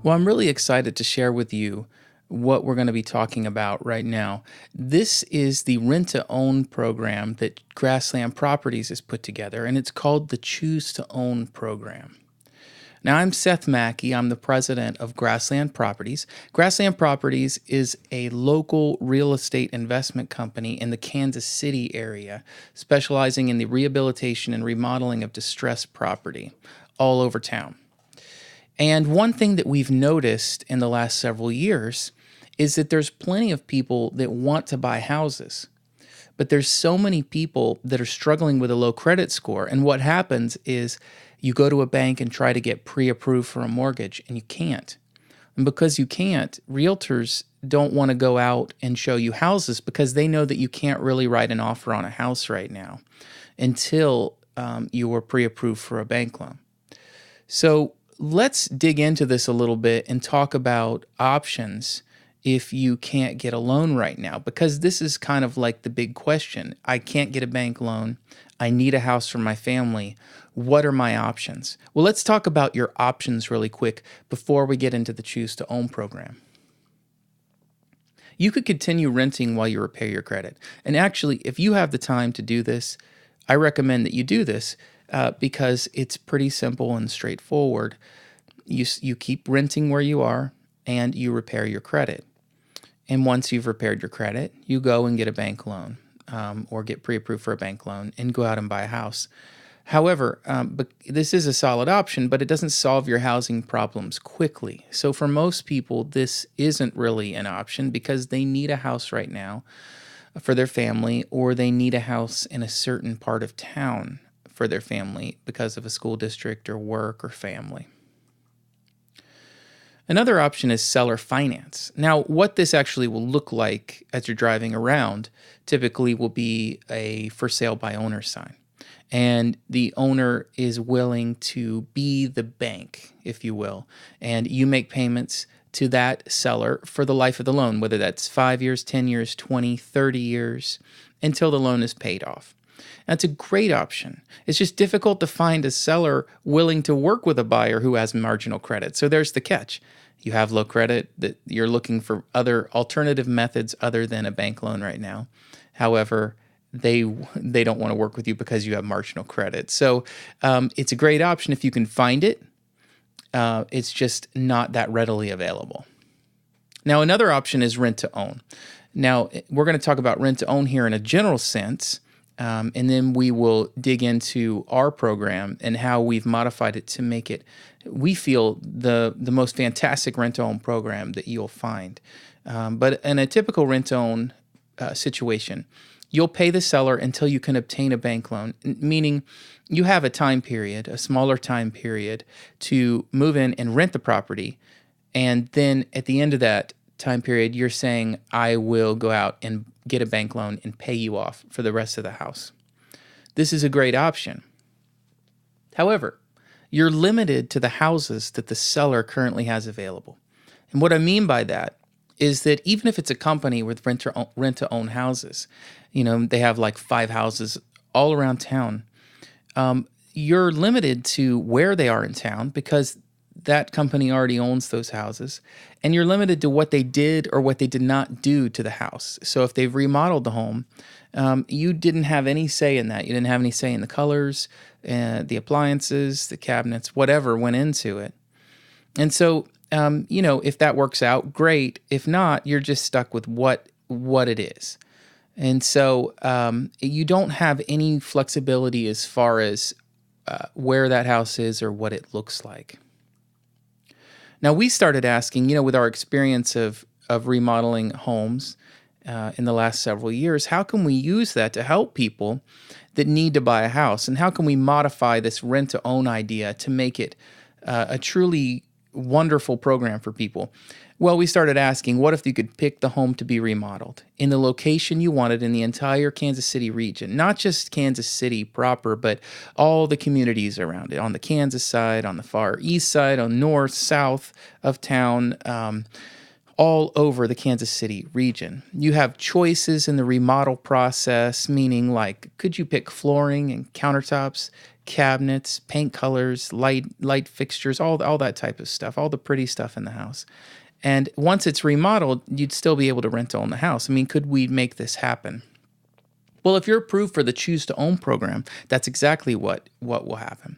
Well, I'm really excited to share with you what we're going to be talking about right now. This is the rent to own program that Grassland Properties has put together, and it's called the Choose to Own program. Now, I'm Seth Mackey. I'm the president of Grassland Properties. Grassland Properties is a local real estate investment company in the Kansas City area, specializing in the rehabilitation and remodeling of distressed property all over town. And one thing that we've noticed in the last several years is that there's plenty of people that want to buy houses, but there's so many people that are struggling with a low credit score. And what happens is you go to a bank and try to get pre-approved for a mortgage, and you can't. And because you can't, realtors don't want to go out and show you houses because they know that you can't really write an offer on a house right now until you are pre-approved for a bank loan. So let's dig into this a little bit and talk about options if you can't get a loan right now, because this is kind of like the big question. I can't get a bank loan. I need a house for my family. What are my options? Well, let's talk about your options really quick before we get into the Choose to Own program. You could continue renting while you repair your credit. And actually, if you have the time to do this, I recommend that you do this because it's pretty simple and straightforward. You keep renting where you are and you repair your credit. And once you've repaired your credit, you go and get a bank loan or get pre-approved for a bank loan and go out and buy a house. However, but this is a solid option, but it doesn't solve your housing problems quickly. So for most people, this isn't really an option because they need a house right now for their family, or they need a house in a certain part of town for their family because of a school district or work or family. Another option is seller finance. Now, what this actually will look like as you're driving around typically will be a for sale by owner sign. And the owner is willing to be the bank, if you will, and you make payments to that seller for the life of the loan, whether that's 5 years, 10 years, 20, 30 years, until the loan is paid off. That's a great option. It's just difficult to find a seller willing to work with a buyer who has marginal credit. So there's the catch. You have low credit, that you're looking for other alternative methods other than a bank loan right now. However, they don't want to work with you because you have marginal credit. So it's a great option if you can find it. It's just not that readily available. Now, another option is rent to own. Now, we're going to talk about rent to own here in a general sense, and then we will dig into our program and how we've modified it to make it, we feel, the most fantastic rent to own program that you'll find. But in a typical rent to own situation, you'll pay the seller until you can obtain a bank loan, meaning you have a time period, a smaller time period, to move in and rent the property. And then at the end of that time period, you're saying, I will go out and get a bank loan and pay you off for the rest of the house. This is a great option. However, you're limited to the houses that the seller currently has available. And what I mean by that is that even if it's a company with rent-to-own houses, they have like 5 houses all around town, you're limited to where they are in town because that company already owns those houses, and you're limited to what they did or what they did not do to the house. So if they've remodeled the home, you didn't have any say in that. You didn't have any say in the colors, the appliances, the cabinets, whatever went into it. And so, if that works out, great. If not, you're just stuck with what it is. And so you don't have any flexibility as far as where that house is or what it looks like. Now, we started asking, with our experience of remodeling homes in the last several years, how can we use that to help people that need to buy a house? And how can we modify this rent-to-own idea to make it a truly wonderful program for people? Well, we started asking, what if you could pick the home to be remodeled in the location you wanted in the entire Kansas City region, not just Kansas City proper, but all the communities around it, on the Kansas side, on the far east side, on north, south of town, all over the Kansas City region. You have choices in the remodel process, meaning like, could you pick flooring and countertops? cabinets, paint colors, light fixtures, all that type of stuff, all the pretty stuff in the house. And once it's remodeled, you'd still be able to rent to own the house. I mean, could we make this happen? Well, if you're approved for the Choose to Own program, that's exactly what will happen.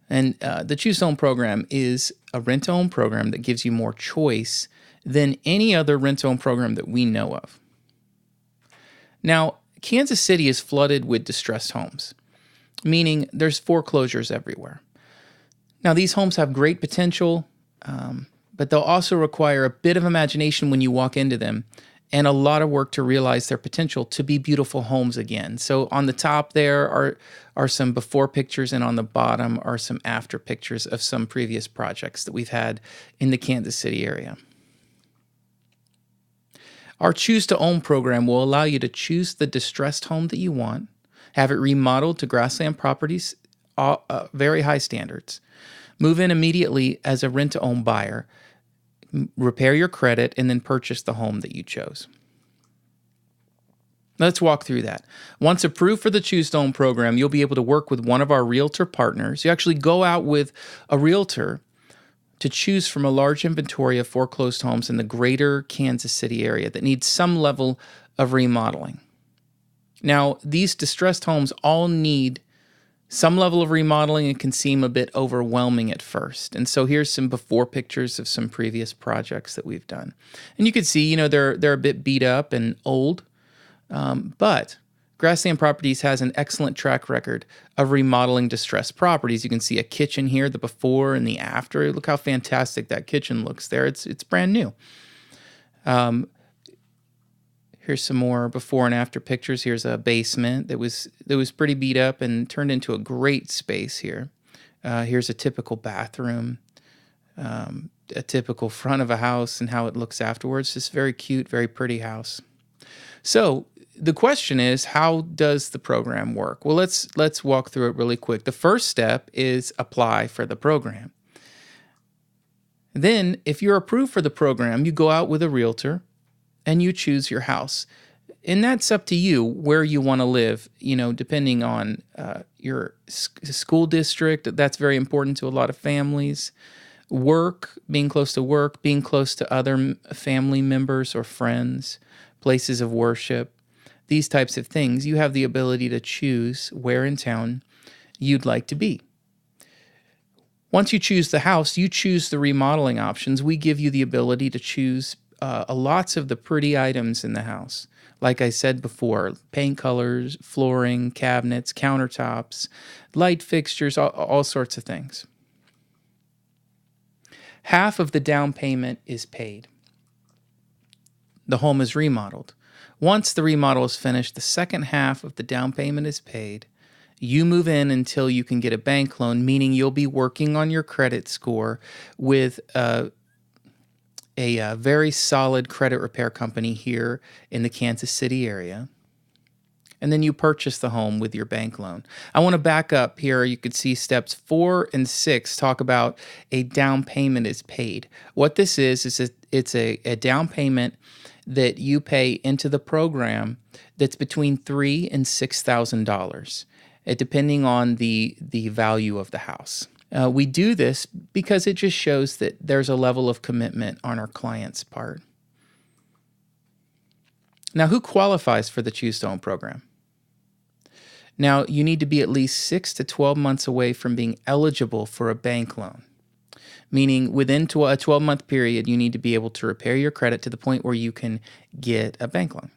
And the Choose to Own program is a rent-to-own program that gives you more choice than any other rent-to-own program that we know of. Now, Kansas City is flooded with distressed homes, meaning there's foreclosures everywhere. Now, these homes have great potential, but they'll also require a bit of imagination when you walk into them and a lot of work to realize their potential to be beautiful homes again. So on the top there are some before pictures, and on the bottom are some after pictures of some previous projects that we've had in the Kansas City area. Our Choose to Own program will allow you to choose the distressed home that you want, have it remodeled to Grassland Properties, very high standards, move in immediately as a rent-to-own buyer, repair your credit, and then purchase the home that you chose. Let's walk through that. Once approved for the Choose to Own program, you'll be able to work with one of our realtor partners. You actually go out with a realtor to choose from a large inventory of foreclosed homes in the greater Kansas City area that need some level of remodeling. Now, these distressed homes all need some level of remodeling and can seem a bit overwhelming at first. And so here's some before pictures of some previous projects that we've done. And you can see, they're a bit beat up and old, but Grassland Properties has an excellent track record of remodeling distressed properties. You can see a kitchen here, the before and the after. Look how fantastic that kitchen looks there. It's brand new. Here's some more before and after pictures. Here's a basement that was pretty beat up and turned into a great space here. Here's a typical bathroom, a typical front of a house and how it looks afterwards. Just very cute, very pretty house. So the question is, how does the program work? Well, let's walk through it really quick. The first step is apply for the program. Then, if you're approved for the program, you go out with a realtor and you choose your house. And that's up to you where you want to live, depending on your school district. That's very important to a lot of families. Work, being close to work, being close to other family members or friends, places of worship, these types of things. You have the ability to choose where in town you'd like to be. Once you choose the house, you choose the remodeling options. We give you the ability to choose lots of the pretty items in the house. Like I said before, paint colors, flooring, cabinets, countertops, light fixtures, all sorts of things. Half of the down payment is paid. The home is remodeled. Once the remodel is finished, the second half of the down payment is paid. You move in until you can get a bank loan, meaning you'll be working on your credit score with a very solid credit repair company here in the Kansas City area. And then you purchase the home with your bank loan. I want to back up here. You could see steps 4 and 6 talk about a down payment is paid. What this is it's a down payment that you pay into the program that's between $3,000 and $6,000, depending on the value of the house. We do this because it just shows that there's a level of commitment on our client's part. Now, who qualifies for the Choose to Own program? Now, you need to be at least 6 to 12 months away from being eligible for a bank loan, meaning within a 12-month period, you need to be able to repair your credit to the point where you can get a bank loan.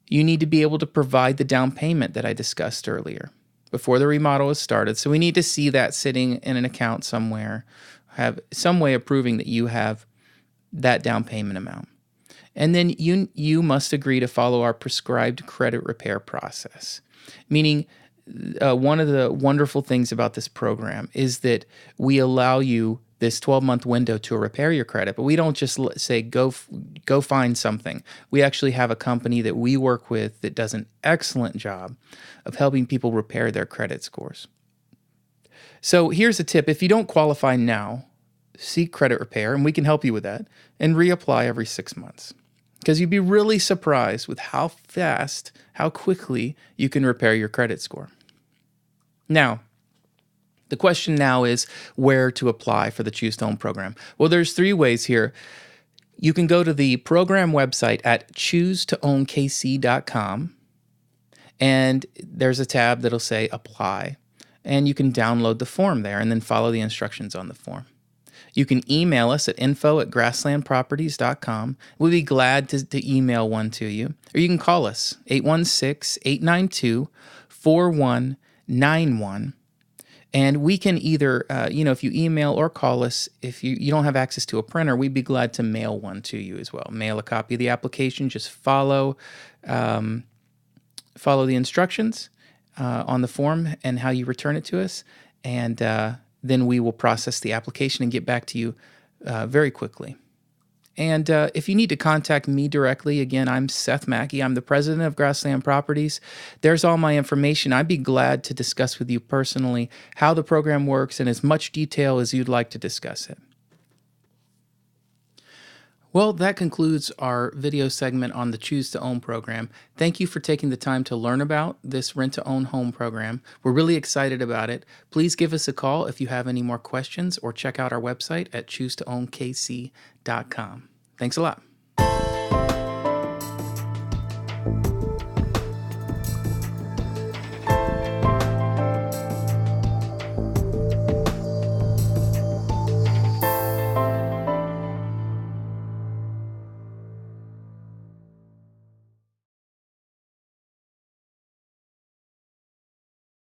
You need to be able to provide the down payment that I discussed earlier before the remodel is started. So we need to see that sitting in an account somewhere, have some way of proving that you have that down payment amount. And then you must agree to follow our prescribed credit repair process, meaning one of the wonderful things about this program is that we allow you this 12-month window to repair your credit, but we don't just say go find something. We actually have a company that we work with that does an excellent job of helping people repair their credit scores. So here's a tip. If you don't qualify now, seek credit repair, and we can help you with that, and reapply every 6 months. Because you'd be really surprised with how fast, how quickly you can repair your credit score. Now, the question now is where to apply for the Choose to Own program. Well, there's 3 ways here. You can go to the program website at choosetoonkc.com, and there's a tab that'll say apply, and you can download the form there and then follow the instructions on the form. You can email us at info@grasslandproperties.com. We'll be glad to email one to you. Or you can call us, 816-892-4191. And we can either, if you email or call us, if you don't have access to a printer, we'd be glad to mail one to you as well. Mail a copy of the application. Just follow the instructions on the form and how you return it to us. And then we will process the application and get back to you very quickly. And if you need to contact me directly, again, I'm Seth Mackey. I'm the president of Grassland Properties. There's all my information. I'd be glad to discuss with you personally how the program works in as much detail as you'd like to discuss it. Well, that concludes our video segment on the Choose to Own program. Thank you for taking the time to learn about this rent-to-own home program. We're really excited about it. Please give us a call if you have any more questions or check out our website at choosetoonkc.com. Thanks a lot.